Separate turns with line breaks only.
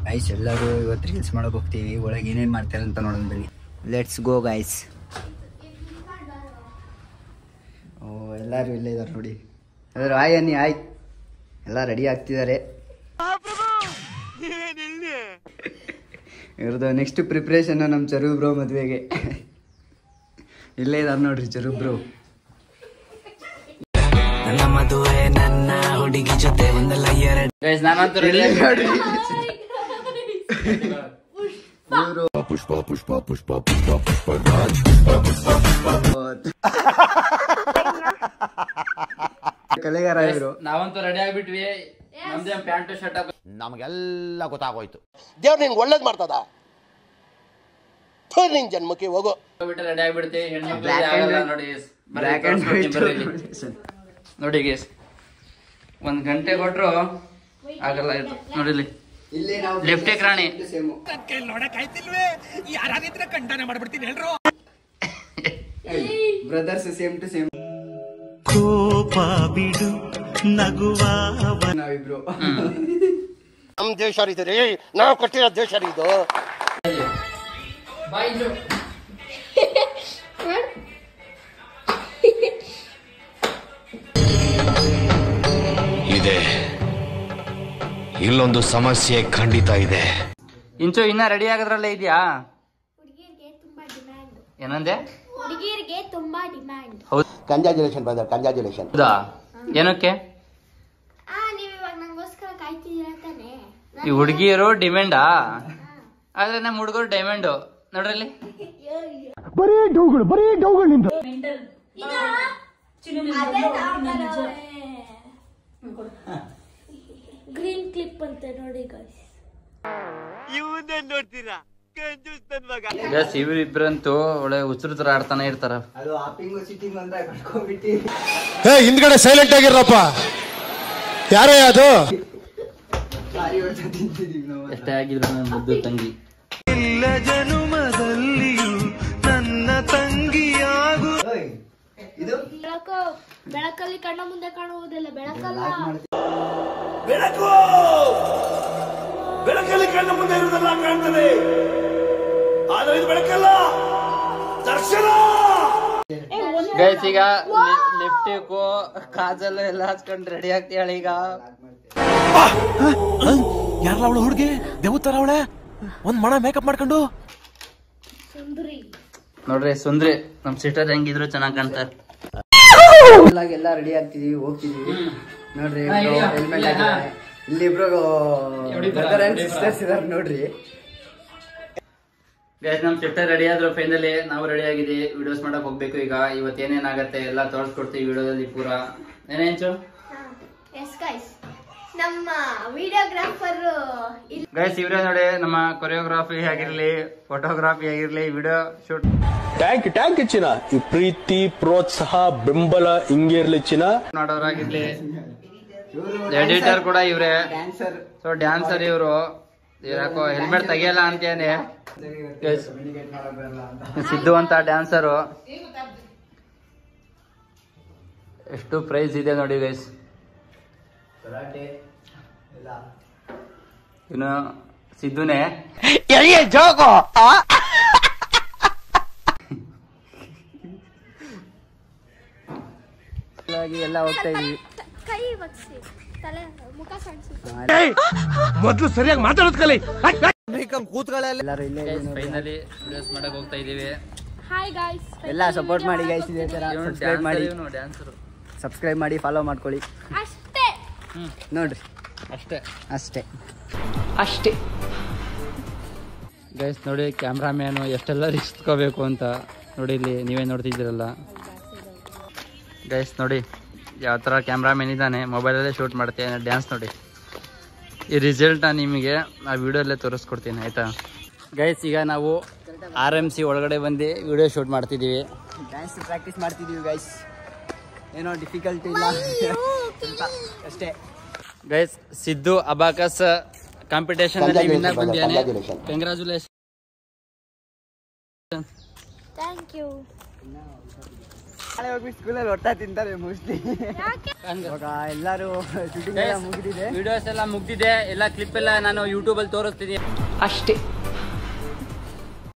Guys ಎಲ್ಲರೂ ಇವತ್ತು reels ಮಾಡೋಕೆ ಹೋಗ್ತೀವಿ. ಒಳಗೆ ಏನೇನು ಮಾಡ್ತಾರೆ ಅಂತ ನೋಡೋಣ ಬನ್ನಿ. Let's go guys. ಓ ಎಲ್ಲರೂ ಇಲ್ಲೇ ಇದ್ದಾರೆ ನೋಡಿ. ಅದ್ರ ಆಯ್ ಅನ್ನಿ ಆಯ್. ಎಲ್ಲ ರೆಡಿ ಆಗ್ತಿದ್ದಾರೆ. ಇವ್ರದ್ದು ನೆಕ್ಸ್ಟ್ ಪ್ರಿಪ್ರೇಷನ್ ನಮ್ಮ ಚರು ಬ್ರೋ ಮದುವೆಗೆ. ಇಲ್ಲೇ ಇದ್ದಾರೆ ನೋಡ್ರಿ ಚರು ಬ್ರೋ. ನನ್ನ ಮದುವೆ ನನ್ನ ಹುಡುಗಿ ಜೊತೆ ಒಂದಲ್ಲ ಎರಡು. ನಾನಂತೂ ರೆಡಿ ನೋಡ್ರಿ. ಪುಷ್ಪ ಪುಷ್ಪ ಪುಷ್ಪ ಪುಷ್ಪ ಪುಷ್ಪ ರಾಜ್ ಕಲೆಗಾರ ಇವರು.
ನಾವಂತೂ ರೆಡಿ ಆಗ್ಬಿಟ್ವಿ. ನಮ್ದೇ ಪ್ಯಾಂಟ್ ಶರ್ಟ್
ನಮಗೆಲ್ಲ ಗೊತ್ತಾಗೋಯ್ತು.
ದೇವ್ರು ನಿನ್ಗೆ ಒಳ್ಳೇದ್ ಮಾಡ್ತದ. ನಿನ್ ಜನ್ಮಕ್ಕೆ ಹೋಗೋ
ರೆಡಿ ಆಗ್ಬಿಡ್ತೀವಿ. ನೋಡಿ ಗೇಸ್, 1 ಗಂಟೆ ಕೊಟ್ರು ಆಗಲ್ಲ ಇದು. ನೋಡಿಲಿ ಲಿಫ್ಟಿಕ್ ರಾಣಿ
ಬ್ರದರ್ಸ್ ಸೇಮ್ ಟು ಸೇಮ್.
ಕೋಪ ಬಿಡು ನಗುವ
ನಾವಿಬ್ರು.
ನಮ್ ದೇಶ ರೀ, ನಾವು ಕೊಟ್ಟಿರೋ ದೇಶ ಇದು.
ಇದೆ, ಇಲ್ಲೊಂದು ಸಮಸ್ಯೆ ಖಂಡಿತ ಇದೆ.
ಇಂಚು ಇನ್ನ ರೆಡಿ ಆಗೋದ್ರಲ್ಲೇ ಇದೆಯಾ?
ಹುಡುಗಿಯರಿಗೆ ತುಂಬಾ ಡಿಮ್ಯಾಂಡ್.
ಏನಂದೆ?
ಹುಡುಗಿಯರಿಗೆ ತುಂಬಾ ಡಿಮ್ಯಾಂಡ್.
ಹೌದು,
ಕಂಗ್ರಾಚುಲೇಷನ್ ಬ್ರದರ್, ಕಂಗ್ರಾಚುಲೇಷನ್.
ಹೌದಾ? ಏನಕ್ಕೆ?
ನೀವ್ ಇವಾಗ ನಂಗೋಸ್ಕರ ಕಾಯ್ತಿದ್ದೀರಾ ತಾನೆ?
ಈ ಹುಡುಗಿಯರು ಡಿಮ್ಯಾಂಡಾ? ಆದ್ರೆ ನಮ್ಮ ಹುಡುಗರು ಡೈಮಂಡ್. ನೋಡ್ರಲ್ಲಿ
ಬರೀ ಡೌಗಳು ನಿಂದು.
ಗ್ರೀನ್ ಕ್ಲಿಪ್ ಅಂತ ನೋಡಿ ಗೈಸ್.
ಇವರಿಬ್ರಂತೂ ಒಳ್ಳೆ ಉಸಿರು ತರ ಆಡ್ತಾನೆ ಇರ್ತಾರ.
ಅದು ಆಪಿಂಗ್ ಸಿಟ್ಟಿಂಗ್ ಅಂತ ಕಟ್ಕೊಂಡ್ಬಿಟ್ಟು
ಹಿಂದ್ಗಡೆ ಸೈಲೆಂಟ್ ಆಗಿರಪ್ಪ. ಯಾರೇ ಅದು?
ಎಷ್ಟೇ ಆಗಿದ್ರು ನನ್ನ ಮುದ್ದು ತಂಗಿ.
ಎಲ್ಲ ಜನುಮದಲ್ಲಿಯೂ ನನ್ನ ತಂಗಿಯಾಗು.
ಇದು
ಬೆಳಕಲ್ಲಿ ಕಣ್ಣ ಮುಂದೆ ಕಾಣುವುದಿಲ್ಲ.
ಬೆಳಕಲ್ಲಿ ಕಣ್ಣ ಮುಂದೆ ಇರುವುದೆಲ್ಲ ಕಾಣ್ತದೆ, ಆದ್ರೆ ಇದು ಬೆಳಕಲ್ಲ, ದರ್ಶನ.
ಗೈಸ್ ಈಗ ಲಿಪ್ಟಿಕ್ ಕಾಜಲ್ ಎಲ್ಲ ಹಚ್ಕೊಂಡು ರೆಡಿ ಆಗ್ತೀಯಾಳ ಈಗ.
ಯಾರಲ್ಲ ಅವಳು ಹುಡುಗಿ? ದೇವತರ ಅವಳೆ, ಒಂದ್ ಮಣ ಮೇಕಪ್ ಮಾಡ್ಕೊಂಡು.
ನೋಡ್ರಿ ಸುಂದ್ರಿ ನಮ್ ಸಿಸ್ಟರ್ ಹೆಂಗಿದ್ರು ಚೆನ್ನಾಗ್ ಕಾಣ್ತಾರೆ.
ಎಲ್ಲ ರೆಡಿ ಆಗ್ತಿದೀವಿ, ಹೋಗ್ತಿದೀವಿ. ನೋಡ್ರಿ ಹೆಲ್ಮೆಟ್ ಹಾಕಿದ್ದಾರೆ. ಇಲ್ಲಿ ಇಬ್ರು ಬ್ರದರ್ ಅಂಡ್ ಸಿಸ್ಟರ್ಸ್ ಇದಾರೆ ನೋಡ್ರಿ.
ಗೈಸ್ ನಮ್ ಸಿಸ್ಟರ್ ರೆಡಿ ಆದ್ರು ಫೈನಲಿ. ನಾವು ರೆಡಿ ಆಗಿದ್ದೀವಿ, ವಿಡಿಯೋಸ್ ಮಾಡಕ್ ಹೋಗ್ಬೇಕು ಈಗ. ಇವತ್ತು ಏನೇನಾಗತ್ತೆ ಎಲ್ಲ ತೋರಿಸ್ಕೊಡ್ತೀವಿ ವಿಡಿಯೋದಲ್ಲಿ ಪೂರಾ. ಏನೇಂಚು
ಎಸ್ ಗೈಸ್, ನಮ್ಮ ವಿಡಿಯೋಗ್ರಾಫರ್
ಗೈಸ್ ಇವ್ರೆ ನೋಡಿ. ನಮ್ಮ ಕೊರಿಯೋಗ್ರಾಫಿ ಆಗಿರ್ಲಿ, ಫೋಟೋಗ್ರಾಫಿ ಆಗಿರ್ಲಿ, ವಿಡಿಯೋ ಶೂಟ್.
ಟ್ಯಾಂಕ್ ಚಿನ್ನ. ಈ ಪ್ರೀತಿ ಪ್ರೋತ್ಸಾಹ ಬೆಂಬಲ ಹಿಂಗೆ ಇರ್ಲಿ ಚಿನ್ನ.
ಮಾಡೋರಾಗಿರ್ಲಿ, ಎಡಿಟರ್ ಕೂಡ ಇವ್ರೆ. ಸೊ ಡ್ಯಾನ್ಸರ್ ಇವ್ರು. ಯಾಕೋ ಹೆಲ್ಮೆಟ್ ತೆಗಿಯಲ್ಲ ಅಂತೇನೆ. ಸಿದ್ದು ಅಂತ ಡ್ಯಾನ್ಸರು. ಎಷ್ಟು ಪ್ರೈಸ್ ಇದೆ ನೋಡಿ ಗೈಸ್. ಇನ್ನು ಸಿದ್ದುನೇ
ಜೋಗೋ
ಎಲ್ಲ ಹೋಗ್ತಾ ಇದೀವಿ.
ಕೈ ಬಗ್ಸಿ, ತಲೆ ಮುಖ ಕಾಣಿಸುತ್ತೆ.
ಮೊದ್ಲು ಸರಿಯಾಗಿ ಮಾತಾಡೋದ್ ಕಲಿ.
ಎಲ್ಲರೂ ಇಲ್ಲೇ
ಫೈನಲಿ ವಿಡಿಯೋಸ್ ಮಾಡಕ್ ಹೋಗ್ತಾ ಇದೀವಿ.
ಹಾಯ್ ಗೈಸ್,
ಎಲ್ಲ ಸಪೋರ್ಟ್ ಮಾಡಿ ಗೈಸ್. ಇದೇ ತರ ಸಬ್ಸ್ಕ್ರೈಬ್ ಮಾಡಿ,
ಡ್ಯಾನ್ಸರು
ಸಬ್ಸ್ಕ್ರೈಬ್ ಮಾಡಿ, ಫಾಲೋ ಮಾಡ್ಕೊಳ್ಳಿ.
ಅಷ್ಟೇ
ನೋಡ್ರಿ,
ಅಷ್ಟೇ
ಅಷ್ಟೇ
ಅಷ್ಟೇ ಗೈಸ್. ನೋಡಿ ಕ್ಯಾಮ್ರಾಮ್ಯಾನು ಎಷ್ಟೆಲ್ಲ ರಿಸ್ಕ್ ತಗೋಬೇಕು ಅಂತ. ನೋಡಿ ಇಲ್ಲಿ ನೀವೇ ನೋಡ್ತಿದ್ದೀರಲ್ಲ ಗೈಸ್. ನೋಡಿ ಯಾವ ಥರ ಕ್ಯಾಮ್ರಾಮ್ಯಾನ್ ಇದ್ದಾನೆ, ಮೊಬೈಲಲ್ಲೇ ಶೂಟ್ ಮಾಡ್ತೇನೆ ಡ್ಯಾನ್ಸ್. ನೋಡಿ ಈ ರಿಸಲ್ಟ್ನ ನಿಮಗೆ ಆ ವಿಡಿಯೋಲ್ಲೇ ತೋರಿಸ್ಕೊಡ್ತೀನಿ ಆಯಿತಾ ಗೈಸ್. ಈಗ ನಾವು RMC ಒಳಗಡೆ ಬಂದು ವಿಡಿಯೋ ಶೂಟ್ ಮಾಡ್ತಿದ್ದೀವಿ.
ಡ್ಯಾನ್ಸ್ ಪ್ರಾಕ್ಟೀಸ್ ಮಾಡ್ತಿದ್ದೀವಿ ಗೈಸ್. ಏನೋ ಡಿಫಿಕಲ್ಟಿ ಇಲ್ಲ ಅಷ್ಟೇ
ಗೈಸ್. ಸಿದ್ದು ಅಬಾಕಸ್ ಕಾಂಪಿಟೇಷನ್ ಅಲ್ಲಿ ವಿನ್ನರ್ ಬಂದಿದ್ದಾನೆ. ಕಂಗ್ರಾಚುಲೇಷನ್.
Thank you.
ನಾಳೆ ಹೋಗ್ಬಿಟ್ಟು ಸ್ಕೂಲಲ್ಲಿ ಹೊಡ್ತಾ ತಿಂತಾರೆ ಮೋಸ್ಟ್ಲಿ. ಇವಾಗ ಎಲ್ಲರೂ ಶೂಟಿಂಗ್ ಎಲ್ಲ ಮುಗಿದಿದೆ,
ವಿಡಿಯೋಸ್ ಎಲ್ಲ ಮುಗ್ದಿದೆ, ಎಲ್ಲ ಕ್ಲಿಪ್ ಎಲ್ಲ ನಾನು ಯೂಟ್ಯೂಬಲ್ಲಿ ತೋರಿಸ್ತೀನಿ
ಅಷ್ಟೇ.